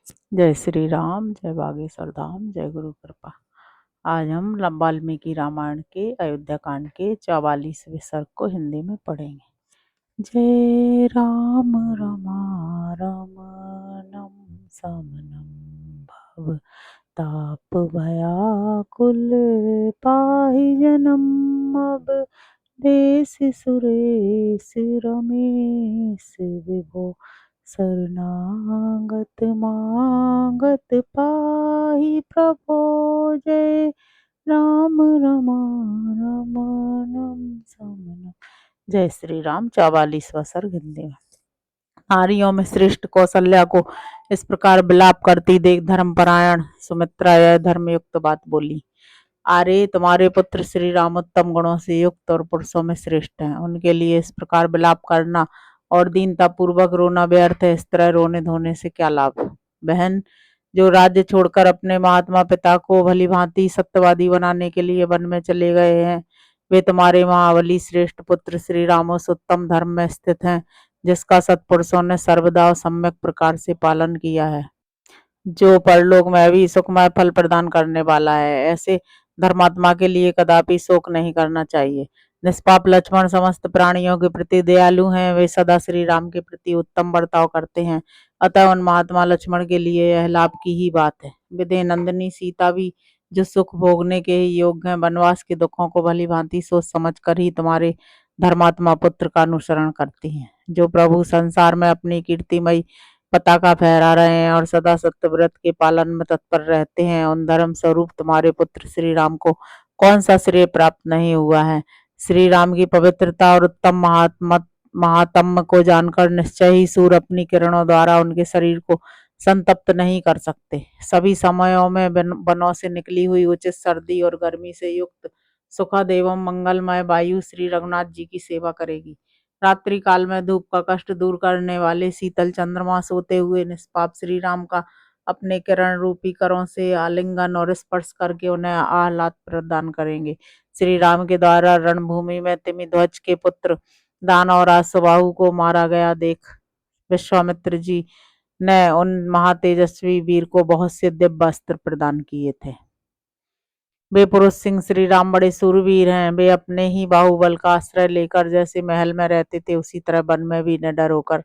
जय श्री राम, जय बागेश्वर धाम, जय गुरु कृपा। आज हम वाल्मीकि रामायण के अयोध्या कांड के 44वें सर्ग को हिंदी में पढ़ेंगे। जय राम रमारमणम समनम भव ताप भयाकुल पाहि जनम अब देश सुरेश रमेश विभो शरणागत मागत पाहि प्रभो। जय राम रमारमणम समनम। जय श्री राम। 44वां सर्ग हिंदी में। नारियों में श्रेष्ठ कौशल्या को इस प्रकार विलाप करती देख धर्मपरायण सुमित्रा यह धर्मयुक्त बात बोली। आरे, तुम्हारे पुत्र श्री राम उत्तम गुणों से युक्त और पुरुषों में श्रेष्ठ हैं। उनके लिए इस प्रकार विलाप करना और दीनता पूर्वक रोना व्यर्थ है। इस तरह रोने धोने से क्या लाभ। बहन, जो राज्य छोड़कर अपने महात्मा पिता को भली भांति सत्यवादी बनाने के लिए वन में चले गए हैं, वे तुम्हारे महाबली श्रेष्ठ पुत्र श्री राम उस उत्तम धर्म में स्थित हैं जिसका सत्पुरुषों ने सर्वदा और सम्यक प्रकार से पालन किया है, जो परलोक में भी सुखमय फल प्रदान करने वाला है। ऐसे धर्मात्मा के लिए कदापि शोक नहीं करना चाहिए। निष्पाप लक्ष्मण समस्त प्राणियों के प्रति दयालु हैं। वे सदा श्री राम के प्रति उत्तम बर्ताव करते हैं। अतः उन महात्मा लक्ष्मण के लिए यह लाभ की ही बात है। विदेह नंदिनी सीता भी जो सुख भोगने के ही योग्य हैं, वनवास के दुखों को भली भांति सोच समझ कर ही तुम्हारे धर्मात्मा पुत्र का अनुसरण करती हैं। जो प्रभु संसार में अपनी कीर्तिमयी पताका फहरा रहे हैं और सदा सत्यव्रत के पालन में तत्पर रहते हैं, उन धर्म स्वरूप तुम्हारे पुत्र श्री राम को कौन सा श्रेय प्राप्त नहीं हुआ है। श्री राम की पवित्रता और उत्तम महात्म्य को जानकर निश्चय ही सूर्य अपनी किरणों द्वारा उनके शरीर को संतप्त नहीं कर सकते। सभी समयों में वनों से निकली हुई उचित सर्दी और गर्मी से युक्त सुखद एवं मंगलमय वायु श्री रघुनाथ जी की सेवा करेगी। रात्रि काल में धूप का कष्ट दूर करने वाले शीतल चंद्रमा सोते हुए निष्पाप श्री राम का अपने किरण रूपी करों से आलिंगन और स्पर्श करके उन्हें आह्लाद प्रदान करेंगे। श्री राम के द्वारा रणभूमि में तिमिध्वज के पुत्र दानवराज सुबाहु को मारा गया देख विश्वामित्र जी ने उन महातेजस्वी वीर को बहुत से दिव्य अस्त्र प्रदान किए थे। वे पुरुष सिंह श्री राम बड़े सूरवीर हैं। वे अपने ही बाहुबल का आश्रय लेकर जैसे महल में रहते थे, उसी तरह वन में भी निडर होकर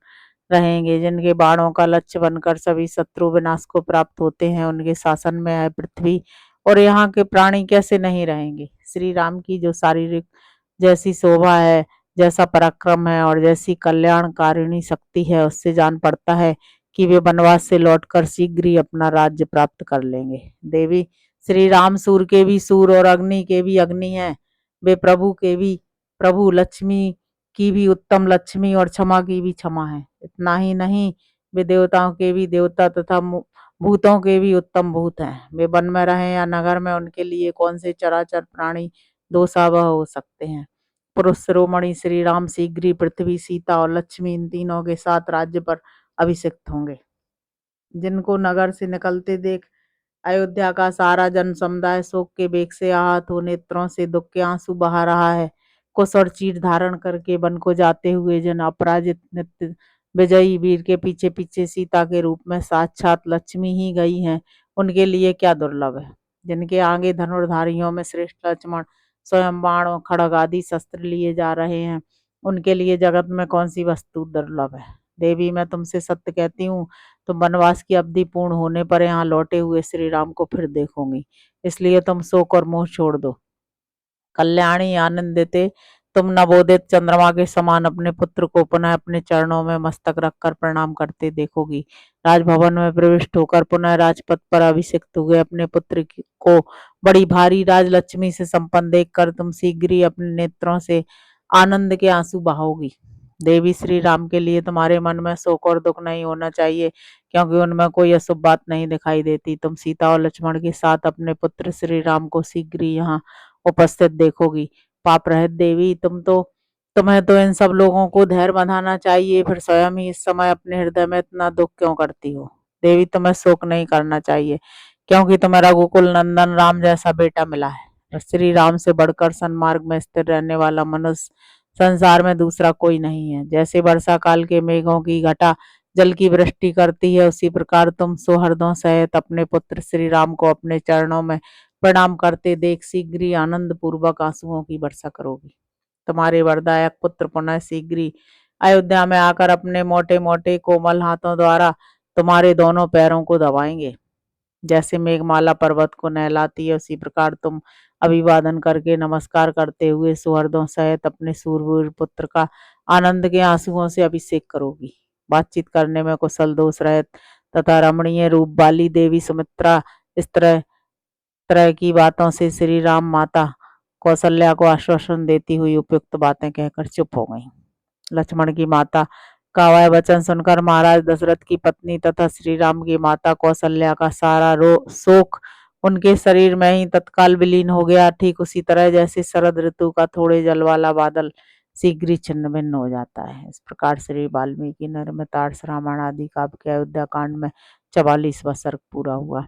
रहेंगे। जिनके बाणों का लक्ष्य बनकर सभी शत्रु विनाश को प्राप्त होते हैं, उनके शासन में है पृथ्वी और यहाँ के प्राणी कैसे नहीं रहेंगे। श्री राम की जो शारीरिक जैसी शोभा है, जैसा पराक्रम है और जैसी कल्याणकारिणी शक्ति है, उससे जान पड़ता है कि वे वनवास से लौटकर शीघ्र ही अपना राज्य प्राप्त कर लेंगे। देवी, श्री राम सूर्य के भी सूर्य और अग्नि के भी अग्नि हैं। वे प्रभु के भी प्रभु, लक्ष्मी की भी उत्तम लक्ष्मी और क्षमा की भी क्षमा है। इतना ही नहीं, वे देवताओं के भी देवता तथा भूतों के भी उत्तम भूत हैं। वे वन में रहे या नगर में, उनके लिए कौन से चराचर प्राणी दोषावह हो सकते हैं। पुरुष शिरोमणि श्री राम शीघ्र ही पृथ्वी, सीता और लक्ष्मी इन तीनों के साथ राज्य पर अभिषिक्त होंगे। जिनको नगर से निकलते देख अयोध्या का सारा जन समुदाय शोक के वेग से आहत हो नेत्रों से दुख के आंसू बहा रहा है। कुश और चीर धारण करके वन को जाते हुए जन अपराजित नित्य विजयी वीर के पीछे पीछे सीता के रूप में साक्षात लक्ष्मी ही गई हैं, उनके लिए क्या दुर्लभ है। जिनके आगे धनुर्धारियों में श्रेष्ठ लक्ष्मण स्वयं बाण और खड्ग आदि शस्त्र लिए जा रहे हैं, उनके लिए जगत में कौन सी वस्तु दुर्लभ है। देवी, मैं तुमसे सत्य कहती हूँ, तुम वनवास की अवधि पूर्ण होने पर यहाँ लौटे हुए श्री राम को फिर देखोगी। इसलिए तुम शोक और मोह छोड़ दो। कल्याणी आनंदिते, तुम नवोदित चंद्रमा के समान अपने पुत्र को पुनः अपने चरणों में मस्तक रखकर प्रणाम करते देखोगी। राजभवन में प्रविष्ट होकर पुनः राजपथ पर अभिषिक्त हुए अपने पुत्र को बड़ी भारी राजलक्ष्मी से संपन्न देखकर तुम शीघ्र ही अपने नेत्रों से आनंद के आंसू बहाओगी। देवी, श्री राम के लिए तुम्हारे मन में शोक और दुख नहीं होना चाहिए, क्योंकि उनमें कोई अशुभ बात नहीं दिखाई देती। तुम सीता और लक्ष्मण के साथ अपने पुत्र श्री राम को शीघ्र ही यहाँ उपस्थित देखोगी। पाप रहित देवी, तुम्हें तो इन सब लोगों को धैर्य बंधाना चाहिए, फिर स्वयं ही इस समय अपने हृदय में इतना दुख क्यों करती हो। देवी, तुम्हें शोक नहीं करना चाहिए, क्योंकि तुम्हें रघुकुल नंदन राम जैसा बेटा मिला है। श्री राम से बढ़कर सन्मार्ग में स्थिर रहने वाला मनुष्य संसार में दूसरा कोई नहीं है। जैसे वर्षा काल के मेघों की घटा जल की वृष्टि करती है, उसी प्रकार तुम सुहृदों सहित अपने पुत्र श्री राम को अपने चरणों में प्रणाम करते देख शीघ्र ही आनंद पूर्वक आंसुओं की वर्षा करोगी। तुम्हारे वरदायक पुत्र पुनः शीघ्र ही अयोध्या में आकर अपने मोटे मोटे कोमल हाथों द्वारा तुम्हारे दोनों पैरों को दबाएंगे। जैसे मेघमाला पर्वत को नहलाती है, उसी प्रकार तुम अभिवादन करके नमस्कार करते हुए सुहृदों सहित अपने सूरवीर पुत्र का आनंद के आंसुओं से अभिषेक करोगी। बातचीत करने में कुशल दोष रहित तथा रमणीय रूप वाली देवी सुमित्रा इस तरह तरह की बातों से श्री राम माता कौशल्या को आश्वासन देती हुई उपयुक्त बातें कहकर चुप हो गईं। लक्ष्मण की माता का वह वचन सुनकर महाराज दशरथ की पत्नी तथा श्री राम की माता कौशल्या का सारा शोक उनके शरीर में ही तत्काल विलीन हो गया। ठीक उसी तरह जैसे शरद ऋतु का थोड़े जल वाला बादल शीघ्र ही छिन्न भिन्न हो जाता है। इस प्रकार श्री वाल्मीकि निर्मित रामायण आदि काव्य के अयोध्या कांड में 44वां सर्ग पूरा हुआ।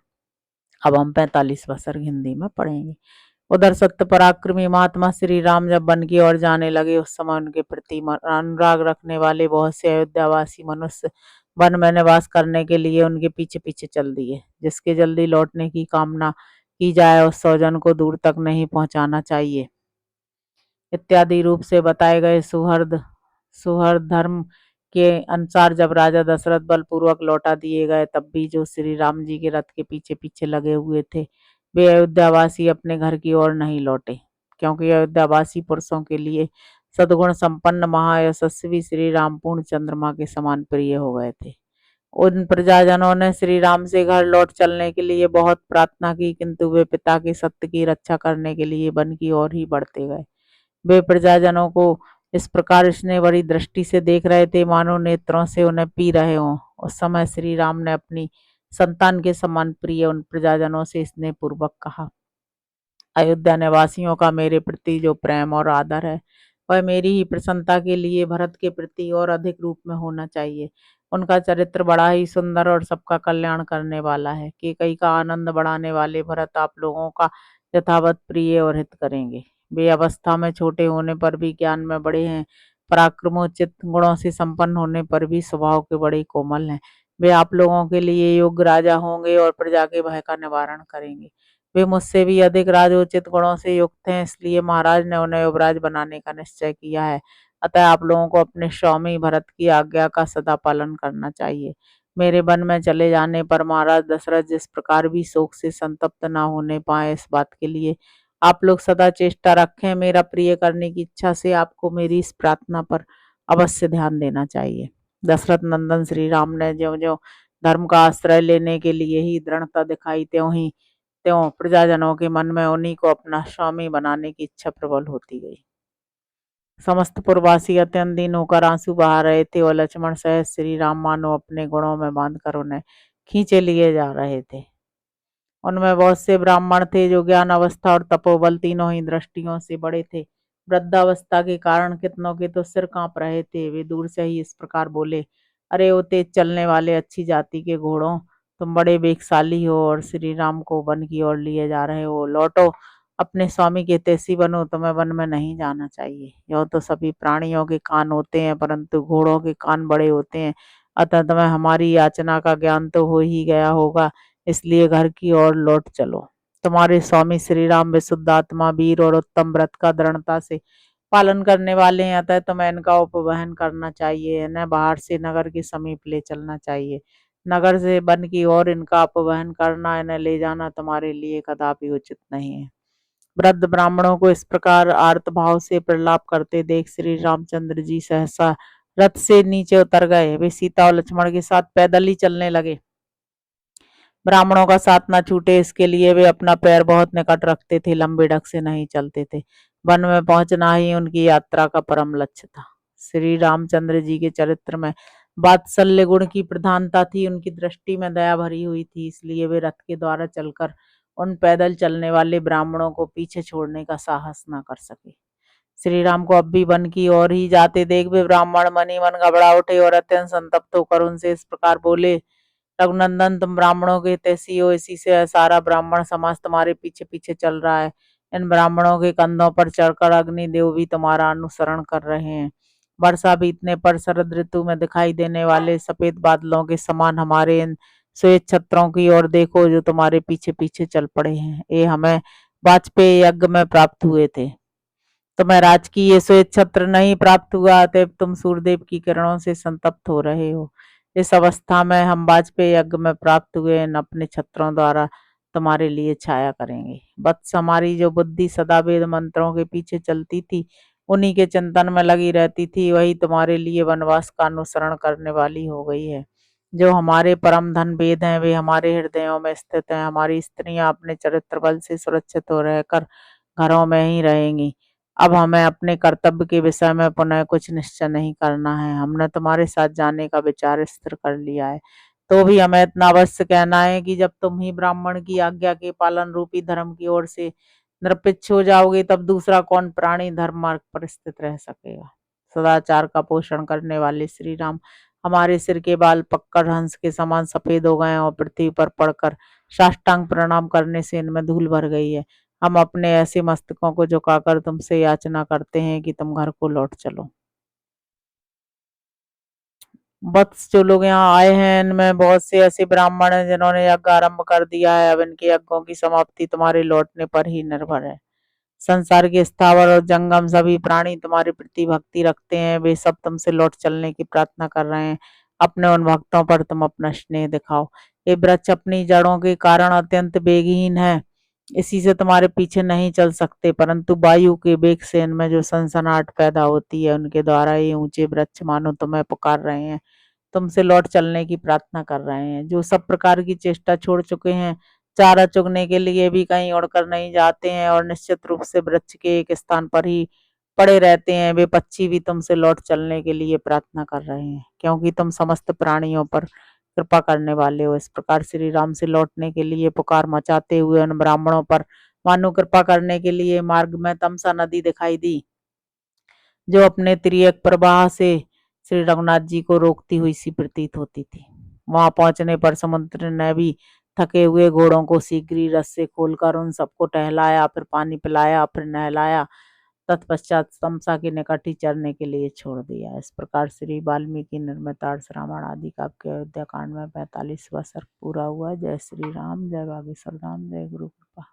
अब हम 45वां सर्ग हिंदी में पढ़ेंगे। उधर सत्य पराक्रमी महात्मा श्री राम जब वन की ओर जाने लगे, उस समय उनके प्रति अनुराग रखने वाले बहुत से अयोध्यावासी मनुष्य वन में निवास करने के लिए उनके पीछे पीछे चल दिए। जिसके जल्दी लौटने की कामना की जाए, उस स्वजन को दूर तक नहीं पहुंचाना चाहिए इत्यादि रूप से बताए गए सुहृद धर्म के अनुसार जब राजा दशरथ बलपूर्वक लौटा दिए गए, तब भी जो श्री राम जी के रथ के पीछे पीछे लगे हुए थे, वे अयोध्यावासी अपने घर की ओर नहीं लौटे, क्योंकि अयोध्यावासी पुरुषों के लिए सद्गुण संपन्न महायशस्वी श्री राम पूर्ण चंद्रमा के समान प्रिय हो गए थे। उन प्रजाजनों ने श्री राम से घर लौट चलने के लिए बहुत प्रार्थना की, किंतु वे पिता के सत्य की रक्षा करने के लिए वन की ओर ही बढ़ते गए। वे प्रजाजनों को इस प्रकार स्नेह भरी दृष्टि से देख रहे थे मानो नेत्रों से उन्हें पी रहे हों। उस समय श्री राम ने अपनी संतान के समान प्रिय उन प्रजाजनों से स्नेह पूर्वक कहा, अयोध्या निवासियों का मेरे प्रति जो प्रेम और आदर है, वह मेरी ही प्रसन्नता के लिए भरत के प्रति और अधिक रूप में होना चाहिए। उनका चरित्र बड़ा ही सुंदर और सबका कल्याण करने वाला है। केकई का आनंद बढ़ाने वाले भरत आप लोगों का यथावत प्रिय और हित करेंगे। वे अवस्था में छोटे होने पर भी ज्ञान में बड़े हैं, पराक्रमोचित गुणों से संपन्न होने पर भी स्वभाव के बड़े कोमल हैं। वे आप लोगों के लिए योग्य राजा होंगे और प्रजा के भय का निवारण करेंगे। वे मुझसे भी अधिक राजोचित गुणों से युक्त हैं, इसलिए महाराज ने उन्हें युवराज बनाने का निश्चय किया है। अतः आप लोगों को अपने स्वामी भरत की आज्ञा का सदा पालन करना चाहिए। मेरे वन में चले जाने पर महाराज दशरथ जिस प्रकार भी शोक से संतप्त न होने पाए, इस बात के लिए आप लोग सदा चेष्टा रखें। मेरा प्रिय करने की इच्छा से आपको मेरी इस प्रार्थना पर अवश्य ध्यान देना चाहिए। दशरथ नंदन श्री राम ने ज्यों ज्यों धर्म का आश्रय लेने के लिए ही दृढ़ता दिखाई, त्यों प्रजाजनों के मन में उन्हीं को अपना स्वामी बनाने की इच्छा प्रबल होती गई। समस्त पुरवासी अत्यंत दीन होकर आंसू बहा रहे थे और लक्ष्मण सहित श्री राम मानो अपने गुणों में बांधकर उन्हें खींचे लिए जा रहे थे। उनमें बहुत से ब्राह्मण थे जो ज्ञान अवस्था और तपोबल तीनों ही दृष्टियों से बड़े थे। वृद्धावस्था के कारण कितनों के तो सिर कांप रहे थे। वे दूर से ही इस प्रकार बोले, अरे ओ तेज चलने वाले अच्छी जाति के घोड़ों, तुम बड़े वेगशाली हो और श्री राम को वन की ओर लिए जा रहे हो। लौटो, अपने स्वामी के तेसी बनो, तुम्हें वन में नहीं जाना चाहिए। यह तो सभी प्राणियों के कान होते हैं, परंतु घोड़ों के कान बड़े होते हैं। अतः तुम्हें हमारी याचना का ज्ञान तो हो ही गया होगा, इसलिए घर की ओर लौट चलो। तुम्हारे स्वामी श्री राम विशुद्ध आत्मा, वीर और उत्तम व्रत का दृढ़ता से पालन करने वाले हैं, अतः तुम्हें इनका उपवहन करना चाहिए। इन्हें बाहर से नगर के समीप ले चलना चाहिए। नगर से वन की ओर इनका अपवहन करना, इन्हें ले जाना तुम्हारे लिए कदापि उचित नहीं है। वृद्ध ब्राह्मणों को इस प्रकार आर्त भाव से प्रलाप करते देख श्री रामचंद्र जी सहसा रथ से नीचे उतर गए। वे सीता और लक्ष्मण के साथ पैदल ही चलने लगे। ब्राह्मणों का साथ न छूटे इसके लिए वे अपना पैर बहुत निकट रखते थे, लंबे ढक से नहीं चलते थे। वन में पहुंचना ही उनकी यात्रा का परम लक्ष्य था। श्री रामचंद्र जी के चरित्र में वात्सल्य गुण की प्रधानता थी। उनकी दृष्टि में दया भरी हुई थी, इसलिए वे रथ के द्वारा चलकर उन पैदल चलने वाले ब्राह्मणों को पीछे छोड़ने का साहस न कर सके। श्री राम को अब भी वन की ओर ही जाते देख वे ब्राह्मण मन ही मन घबरा उठे और अत्यंत संतप्त होकर उनसे इस प्रकार बोले, रघुनंदन, तुम ब्राह्मणों के तैसी हो, इसी से सारा ब्राह्मण समाज तुम्हारे पीछे पीछे चल रहा है। इन ब्राह्मणों के कंधों पर चढ़कर अग्निदेव भी तुम्हारा अनुसरण कर रहे हैं। वर्षा बीतने पर शरद ऋतु में दिखाई देने वाले सफेद बादलों के समान हमारे इन श्वेत छत्रों की ओर देखो जो तुम्हारे पीछे पीछे चल पड़े हैं। ये हमें वाजपेयी यज्ञ में प्राप्त हुए थे। तुम्हें राजकीय ये श्वेत छत्र नहीं प्राप्त हुआ, अतएव तुम सूर्यदेव की किरणों से संतप्त हो रहे हो। इस अवस्था में हम वाजपेयी यज्ञ में प्राप्त हुए इन अपने छत्रों द्वारा तुम्हारे लिए छाया करेंगे। वत्स, हमारी जो बुद्धि सदा वेद मंत्रों के पीछे चलती थी, उन्हीं के चिंतन में लगी रहती थी, वही तुम्हारे लिए वनवास का अनुसरण करने वाली हो गई है। जो हमारे परम धन वेद हैं वे हमारे हृदयों में स्थित हैं। हमारी स्त्रियां अपने चरित्र बल से सुरक्षित हो रहकर घरों में ही रहेंगी। अब हमें अपने कर्तव्य के विषय में पुनः कुछ निश्चय नहीं करना है। हमने तुम्हारे साथ जाने का विचार स्थिर कर लिया है। तो भी हमें इतना अवश्य कहना है कि जब तुम ही ब्राह्मण की आज्ञा के पालन रूपी धर्म की ओर से निरपेक्ष हो जाओगे, तब दूसरा कौन प्राणी धर्म मार्ग पर स्थित रह सकेगा। सदाचार का पोषण करने वाले श्री राम, हमारे सिर के बाल पककर हंस के समान सफेद हो गए और पृथ्वी पर पड़कर साष्टांग प्रणाम करने से इनमें धूल भर गई है। हम अपने ऐसे मस्तकों को झुकाकर तुमसे याचना करते हैं कि तुम घर को लौट चलो। वत्स, जो लोग यहाँ आए हैं इनमें बहुत से ऐसे ब्राह्मण हैं जिन्होंने यज्ञ आरंभ कर दिया है। अब इनके यज्ञों की समाप्ति तुम्हारे लौटने पर ही निर्भर है। संसार के स्थावर और जंगम सभी प्राणी तुम्हारी प्रति भक्ति रखते हैं। वे सब तुमसे लौट चलने की प्रार्थना कर रहे हैं। अपने उन भक्तों पर तुम अपना स्नेह दिखाओ। ये वृक्ष अपनी जड़ों के कारण अत्यंत वेगहीन है, इसी से तुम्हारे पीछे नहीं चल सकते, परंतु वायु के वेग से इनमें जो सनसनाहट पैदा होती है, उनके द्वारा ये ऊंचे वृक्ष मानो तुम्हें पुकार रहे हैं, तुमसे लौट चलने की प्रार्थना कर रहे हैं। जो सब प्रकार की चेष्टा छोड़ चुके हैं, चारा चुगने के लिए भी कहीं उड़कर नहीं जाते हैं और निश्चित रूप से वृक्ष के एक स्थान पर ही पड़े रहते हैं, वे पक्षी भी तुमसे लौट चलने के लिए प्रार्थना कर रहे हैं, क्योंकि तुम समस्त प्राणियों पर कृपा करने वाले हो। इस प्रकार श्री राम से लौटने के लिए पुकार मचाते हुए उन ब्राह्मणों पर मानो कृपा करने के लिए मार्ग में तमसा नदी दिखाई दी, जो अपने तिर्यक प्रवाह से श्री रघुनाथ जी को रोकती हुई सी प्रतीत होती थी। वहां पहुंचने पर समुद्र ने भी थके हुए घोड़ों को शीघ्र ही रस्से खोलकर उन सबको टहलाया, फिर पानी पिलाया, फिर नहलाया, तत्पश्चात तमसा के निकट ही चरने के लिए छोड़ दिया। इस प्रकार श्री वाल्मीकि निर्मित आर्ष रामायण आदि काव्य के अयोध्या कांड में 45वां सर्ग पूरा हुआ। जय श्री राम, जय बागेश्वर धाम, जय गुरु कृपा।